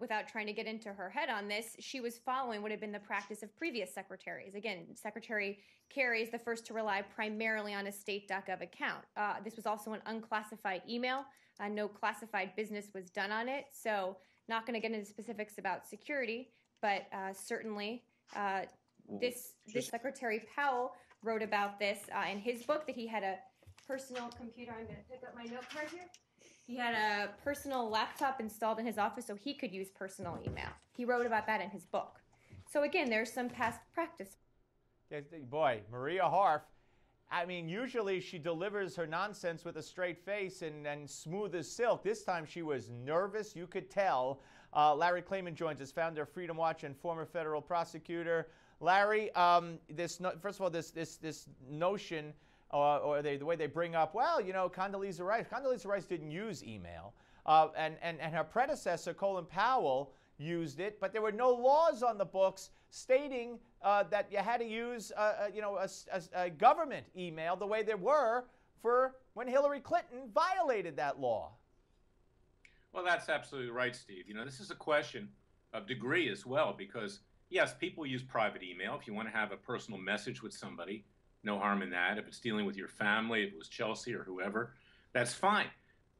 without trying to get into her head on this, she was following what had been the practice of previous secretaries. Again, Secretary Kerry is the first to rely primarily on a state.gov account. This was also an unclassified email. No classified business was done on it. So not going to get into specifics about security, but certainly this Secretary Powell wrote about this in his book, that he had a personal computer. I'm going to pick up my note card here. He had a personal laptop installed in his office so he could use personal email. He wrote about that in his book. So again, there's some past practice. Boy, Maria Harf, I mean, usually she delivers her nonsense with a straight face and smooth as silk. This time she was nervous, you could tell. Larry Klayman joins us, founder of Freedom Watch and former federal prosecutor. Larry, first of all, this notion, or the way they bring up, well, you know, Condoleezza Rice. Condoleezza Rice didn't use email, and her predecessor, Colin Powell, used it, but there were no laws on the books stating that you had to use, a government email the way there were for when Hillary Clinton violated that law. Well, that's absolutely right, Steve. You know, this is a question of degree as well, because yes, people use private email. If you want to have a personal message with somebody, no harm in that. If it's dealing with your family, if it was Chelsea or whoever, that's fine.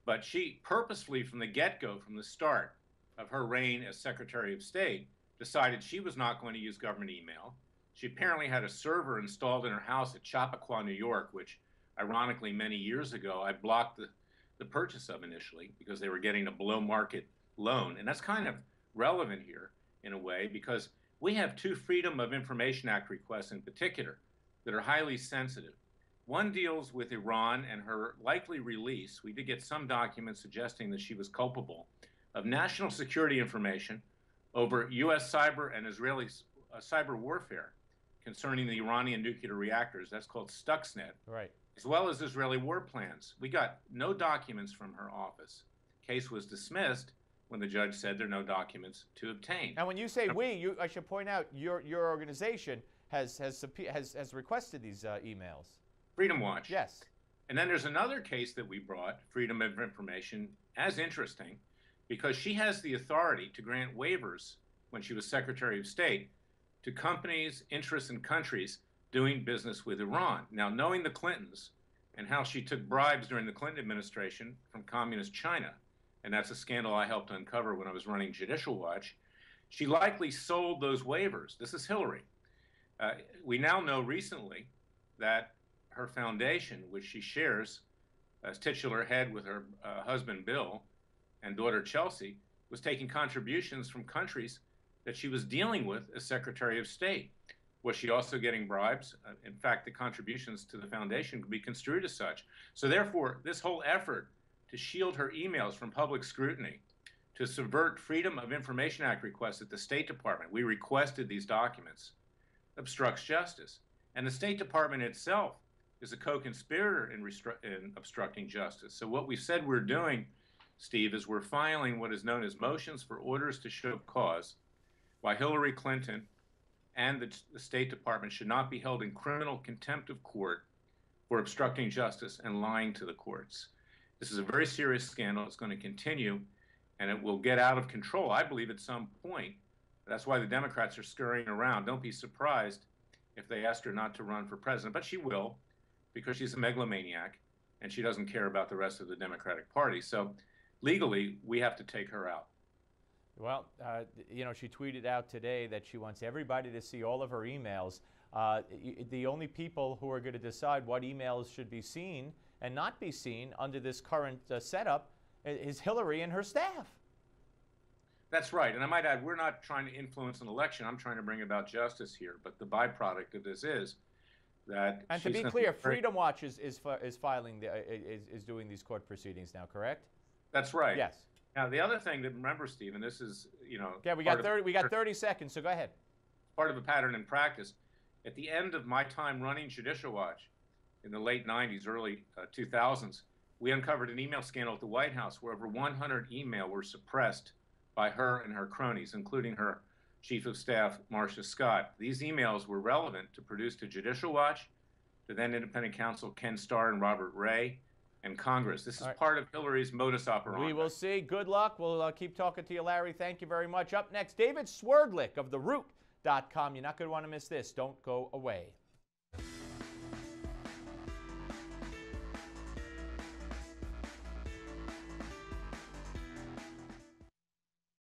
But she purposefully, from the get-go, from the start of her reign as Secretary of State, decided she was not going to use government email. She apparently had a server installed in her house at Chappaqua, New York, which, ironically, many years ago, I blocked the purchase of initially because they were getting a below-market loan. And that's kind of relevant here, in a way, because we have two Freedom of Information Act requests in particular that are highly sensitive. One deals with Iran and her likely release. We did get some documents suggesting that she was culpable of national security information over U.S. cyber and Israeli cyber warfare concerning the Iranian nuclear reactors. That's called Stuxnet. Right. As well as Israeli war plans. We got no documents from her office. Case was dismissed when the judge said there are no documents to obtain. And when you say I should point out your organization has requested these emails. Freedom Watch. Yes. And then there's another case that we brought, Freedom of Information, as interesting, because she has the authority to grant waivers when she was Secretary of State to companies, interests, and countries doing business with Iran. Now, knowing the Clintons and how she took bribes during the Clinton administration from communist China, and that's a scandal I helped uncover when I was running Judicial Watch, she likely sold those waivers. This is Hillary. We now know recently that her foundation, which she shares as titular head with her husband Bill and daughter Chelsea, was taking contributions from countries that she was dealing with as Secretary of State. Was she also getting bribes? In fact, the contributions to the foundation could be construed as such. So therefore, this whole effort to shield her emails from public scrutiny, to subvert Freedom of Information Act requests at the State Department, we requested these documents, obstructs justice. And the State Department itself is a co-conspirator in obstructing justice. So what we said we're doing, Steve, is we're filing what is known as motions for orders to show cause, why Hillary Clinton and the State Department should not be held in criminal contempt of court for obstructing justice and lying to the courts. This is a very serious scandal. It's going to continue, and it will get out of control, I believe, at some point. That's why the Democrats are scurrying around. Don't be surprised if they ask her not to run for president, but she will, because she's a megalomaniac, and she doesn't care about the rest of the Democratic Party. So legally, we have to take her out. Well, she tweeted out today that she wants everybody to see all of her emails. The only people who are going to decide what emails should be seen and not be seen under this current setup is Hillary and her staff. That's right. And I might add, we're not trying to influence an election. I'm trying to bring about justice here. But the byproduct of this is that. And to be clear, Freedom Watch is doing these court proceedings now, correct? That's right. Yes. Now, the other thing to remember, Steve, and this is, Yeah, we got 30 seconds, so go ahead. Part of a pattern in practice. At the end of my time running Judicial Watch in the late 90s, early 2000s, we uncovered an email scandal at the White House where over 100 email were suppressed by her and her cronies, including her Chief of Staff, Marcia Scott. These emails were relevant to produce to Judicial Watch, to then independent counsel Ken Starr and Robert Ray, and Congress. This is right. part of Hillary's modus operandi. We will see. Good luck. We'll keep talking to you, Larry. Thank you very much. Up next, David Swerdlick of TheRoot.com. You're not going to want to miss this. Don't go away.